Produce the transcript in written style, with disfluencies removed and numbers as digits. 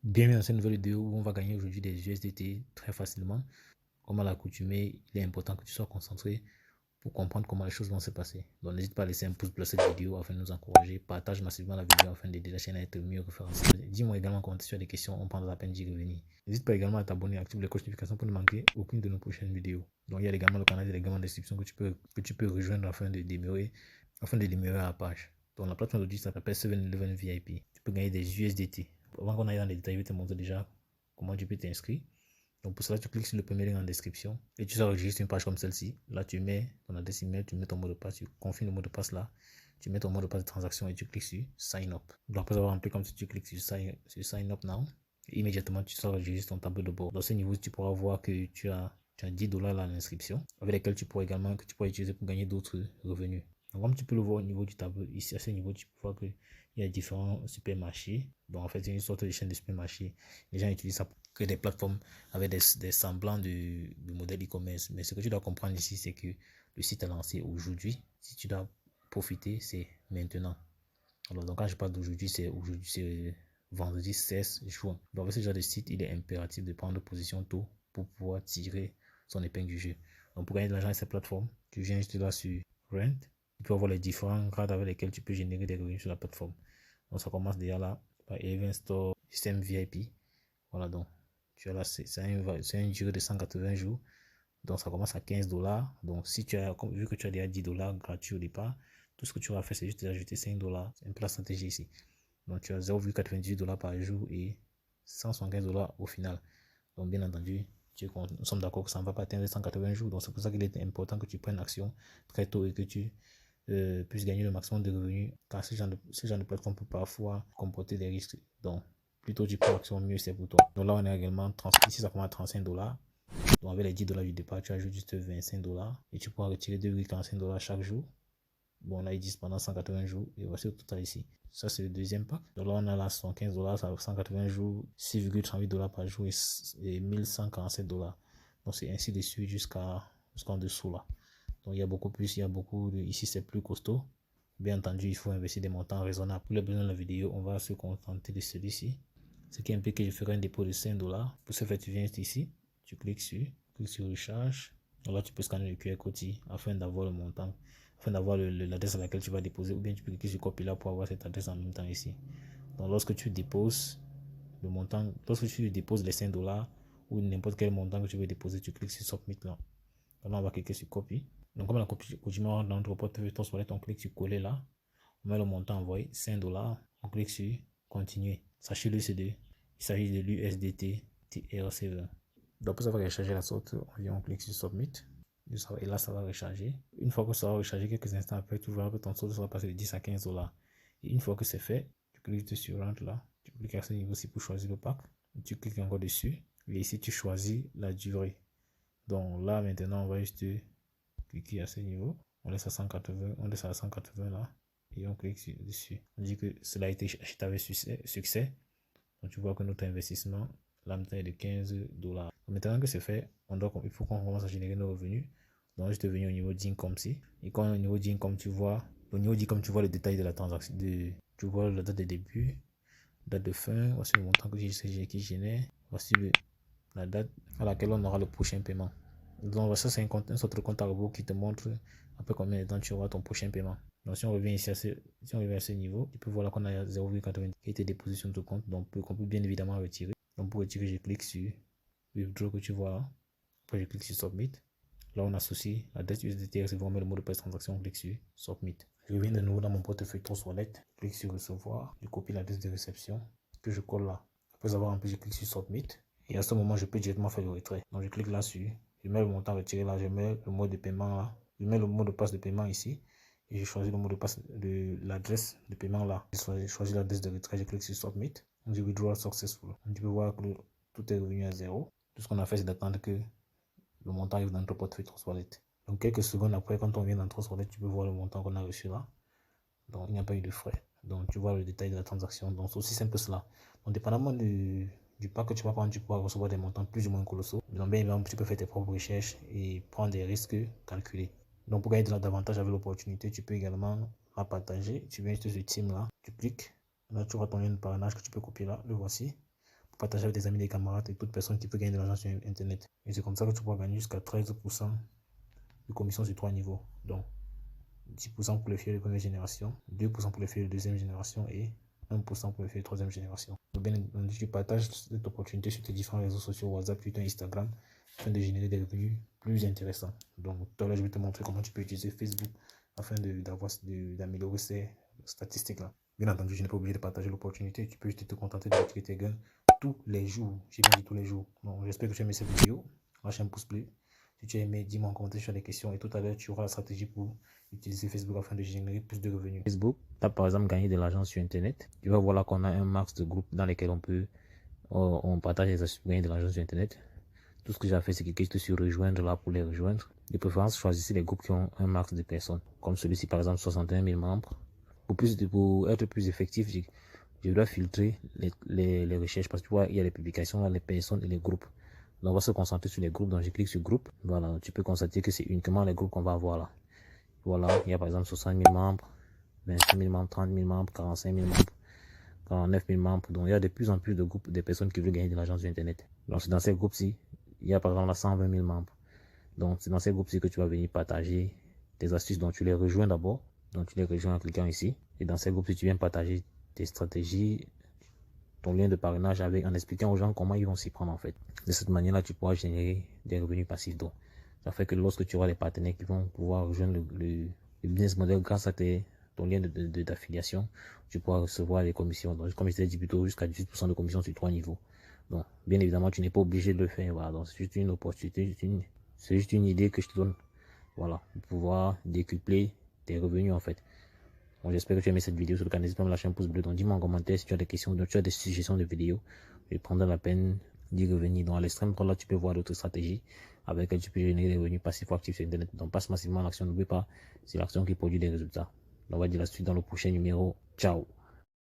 Bienvenue dans cette nouvelle vidéo où on va gagner aujourd'hui des USDT très facilement. Comme à l'accoutumée, il est important que tu sois concentré pour comprendre comment les choses vont se passer. Donc n'hésite pas à laisser un pouce bleu à cette vidéo afin de nous encourager. Partage massivement la vidéo afin d'aider la chaîne à être mieux référencée. Dis-moi également en commentaire si tu as des questions, on prendra la peine d'y revenir. N'hésite pas également à t'abonner et activer les cloches de notification pour ne manquer aucune de nos prochaines vidéos. Donc il y a également le canal également en description que tu peux rejoindre afin de demeurer à la page. Donc la plateforme d'aujourd'hui s'appelle 7-Eleven VIP. Tu peux gagner des USDT. Avant qu'on aille dans les détails, je vais te montrer déjà comment tu peux t'inscrire. Donc pour cela, tu cliques sur le premier lien en description et tu enregistres une page comme celle-ci. Là, tu mets ton adresse email, tu mets ton mot de passe, tu confirmes le mot de passe là, tu mets ton mot de passe de transaction et tu cliques sur Sign Up. Donc après avoir rempli comme si tu cliques sur Sign Up Now, et immédiatement tu enregistres ton tableau de bord. Dans ce niveau, tu pourras voir que tu as $10 là à l'inscription, avec lesquels tu pourras utiliser pour gagner d'autres revenus. Donc, comme tu peux le voir au niveau du tableau, ici à ce niveau, tu peux voir qu'il y a différents supermarchés. Donc en fait, c'est une sorte de chaîne de supermarchés. Les gens utilisent ça pour créer des plateformes avec des semblants de modèle e-commerce. Mais ce que tu dois comprendre ici, c'est que le site est lancé aujourd'hui. Si tu dois profiter, c'est maintenant. Alors donc quand je parle d'aujourd'hui, c'est vendredi 16 juin. Donc avec ce genre de site, il est impératif de prendre position tôt pour pouvoir tirer son épingle du jeu. Donc pour gagner de l'argent sur cette plateforme, tu viens juste là sur Rent. Tu peux voir les différents grades avec lesquels tu peux générer des revenus sur la plateforme. Donc ça commence déjà là par Event Store System VIP. Voilà, donc tu as là, c'est une durée de 180 jours. Donc ça commence à $15. Donc si tu as, vu que tu as déjà $10 gratuit au départ, tout ce que tu vas faire, c'est juste d'ajouter $5. C'est un peu la stratégie ici. Donc tu as $0,98 par jour et $175 au final. Donc bien entendu, nous sommes d'accord que ça ne va pas atteindre 180 jours. Donc c'est pour ça qu'il est important que tu prennes action très tôt et que tu puisses gagner le maximum de revenus. Car ce genre de plateforme peut parfois comporter des risques. Donc plutôt tu prends action, mieux c'est pour toi. Donc là on est également, ici ça commence à $35. Donc avec les $10 du départ, tu ajoutes juste $25 et tu pourras retirer $2,45 chaque jour. Bon, là ils disent pendant 180 jours et voici le total ici. Ça c'est le deuxième pack. Donc là on a là $115, ça 180 jours, $6,38 par jour et $1147. Donc c'est ainsi de suite jusqu'en dessous là. Donc il y a beaucoup plus, ici c'est plus costaud. Bien entendu, il faut investir des montants raisonnables. Pour les besoins de la vidéo, on va se contenter de celui-ci. Ce qui implique que je ferai un dépôt de $5. Pour ce faire, tu viens ici, tu cliques sur recharge. Là, tu peux scanner le QR code afin d'avoir le montant, afin d'avoir l'adresse à laquelle tu vas déposer. Ou bien tu peux cliquer sur copie là pour avoir cette adresse en même temps ici. Donc lorsque tu déposes le montant, lorsque tu déposes les $5 ou n'importe quel montant que tu veux déposer, tu cliques sur Submit là. Donc là, on va cliquer sur copie. Donc comme la copie rentre dans notre portefeuille Trustwallet, on clique sur coller là. On met le montant envoyé, $5. On clique sur continuer. Sachez-le, il s'agit de l'USDT TRC20. Donc pour ça va recharger la sorte, on clique sur Submit. Et là, ça va recharger. Une fois que ça va recharger, quelques instants après, tu verras que ton solde sera passé de 10 à $15. Et une fois que c'est fait, tu cliques sur Rentre là. Tu cliques à ce niveau-ci pour choisir le pack. Tu cliques encore dessus. Et ici, tu choisis la durée. Donc là, maintenant, on va juste cliquer à ce niveau. On laisse à 180, on laisse à 180 là. Et on clique dessus. On dit que cela a été acheté avec succès. Donc tu vois que notre investissement, là maintenant, est de $15. Maintenant que c'est fait, il faut qu'on commence à générer nos revenus. Donc je vais venir au niveau d'income ici. Et quand au niveau d'income, tu vois le détail de la transaction. Tu vois la date de début, date de fin, voici le montant qui génère. Voici la date à laquelle on aura le prochain paiement. Donc ça c'est un sorte de compte à rebours qui te montre après combien de temps tu auras ton prochain paiement. Donc si on revient ici à ce niveau, tu peux voir là qu'on a 0,90 qui a été déposé sur notre compte, donc qu'on peut bien évidemment retirer. Donc pour retirer, je clique sur Withdraw que tu vois là. Après je clique sur Submit. Là on associe l'adresse USDT, on met le mot de passe transaction, on clique sur Submit. Je reviens de nouveau dans mon portefeuille Trustwallet, je clique sur Recevoir, je copie l'adresse de réception que je colle là. Après avoir rempli, je clique sur Submit. Et à ce moment, je peux directement faire le retrait. Donc je clique là-dessus, je mets le montant retiré là, je mets le mot de paiement là, je mets le mot de passe de paiement ici. Et je choisis le mot de passe de l'adresse de paiement là. Je choisis l'adresse de retrait, je clique sur Submit. On dit Withdraw Successful. Donc tu peux voir que tout est revenu à zéro. Tout ce qu'on a fait, c'est d'attendre que le montant arrive dans notre portefeuille Trustwallet. Donc quelques secondes après, quand on vient dans Trustwallet, tu peux voir le montant qu'on a reçu là. Donc il n'y a pas eu de frais. Donc tu vois le détail de la transaction. Donc c'est aussi simple que cela. Donc dépendamment du pack que tu vas prendre, tu pourras recevoir des montants plus ou moins colossaux. Donc bien évidemment, tu peux faire tes propres recherches et prendre des risques calculés. Donc pour gagner davantage avec l'opportunité, tu peux également la partager. Tu viens juste sur Team là, tu cliques. Là tu vois ton lien de parrainage que tu peux copier là, le voici. partager avec tes amis, des camarades et toute personne qui peut gagner de l'argent sur Internet. Et c'est comme ça que tu pourras gagner jusqu'à 13% de commission sur 3 niveaux. Donc, 10% pour les filles de première génération, 2% pour les filles de deuxième génération et 1% pour les filles de troisième génération. Donc, bien entendu, tu partages cette opportunité sur tes différents réseaux sociaux, WhatsApp, Twitter, Instagram, afin de générer des revenus plus intéressants. Donc, tout à l'heure, je vais te montrer comment tu peux utiliser Facebook afin d'améliorer ces statistiques-là. Bien entendu, je n'ai pas obligé de partager l'opportunité. Tu peux juste te contenter de retirer tes gains tous les jours. J'ai bien dit tous les jours. Donc, j'espère que tu as aimé cette vidéo. Lâche un pouce bleu. Si tu as aimé, dis-moi en commentaire si tu as des questions. Et tout à l'heure, tu auras la stratégie pour utiliser Facebook afin de générer plus de revenus. Facebook, tu as par exemple gagné de l'argent sur Internet. Tu vas voir là qu'on a un max de groupes dans lesquels on partage les astuces pour gagner de l'argent sur Internet. Tout ce que j'ai fait, c'est cliquer sur rejoindre là pour les rejoindre. De préférence, choisissez les groupes qui ont un max de personnes. Comme celui-ci, par exemple, 61 000 membres. Pour être plus effectif, je dois filtrer les recherches parce que tu vois, il y a les publications, là, les personnes et les groupes. Donc, on va se concentrer sur les groupes. Donc, je clique sur groupe. Voilà, tu peux constater que c'est uniquement les groupes qu'on va avoir là. Voilà, il y a par exemple 60 000 membres, 25 000 membres, 30 000 membres, 45 000 membres, 49 000 membres. Donc, il y a de plus en plus de groupes de personnes qui veulent gagner de l'argent sur Internet. Donc, c'est dans ces groupes-ci, il y a par exemple là 120 000 membres. Donc, c'est dans ces groupes-ci que tu vas venir partager tes astuces. Donc, tu les rejoins d'abord. Donc, tu les rejoins en cliquant ici. Et dans ces groupes-ci, tu viens partager tes stratégies, ton lien de parrainage en expliquant aux gens comment ils vont s'y prendre en fait. De cette manière-là, tu pourras générer des revenus passifs. Donc, ça fait que lorsque tu auras des partenaires qui vont pouvoir rejoindre le business model grâce à ton lien d'affiliation, tu pourras recevoir des commissions. Donc, comme je t'ai dit plus tôt, jusqu'à 18% de commission sur 3 niveaux. Donc, bien évidemment, tu n'es pas obligé de le faire. Voilà. Donc, c'est juste une opportunité, c'est juste une idée que je te donne. Voilà, pour pouvoir décupler tes revenus en fait. Bon, j'espère que tu as aimé cette vidéo sur le canal. N'hésite pas à me lâcher un pouce bleu. Donc, dis-moi en commentaire si tu as des questions, si tu as des suggestions de vidéos. Je prendrai la peine d'y revenir. Donc, à l'extrême droite, là, tu peux voir d'autres stratégies avec lesquelles tu peux générer des revenus passifs ou actifs sur Internet. Donc, passe massivement à l'action. N'oublie pas, c'est l'action qui produit des résultats. On va dire la suite dans le prochain numéro. Ciao.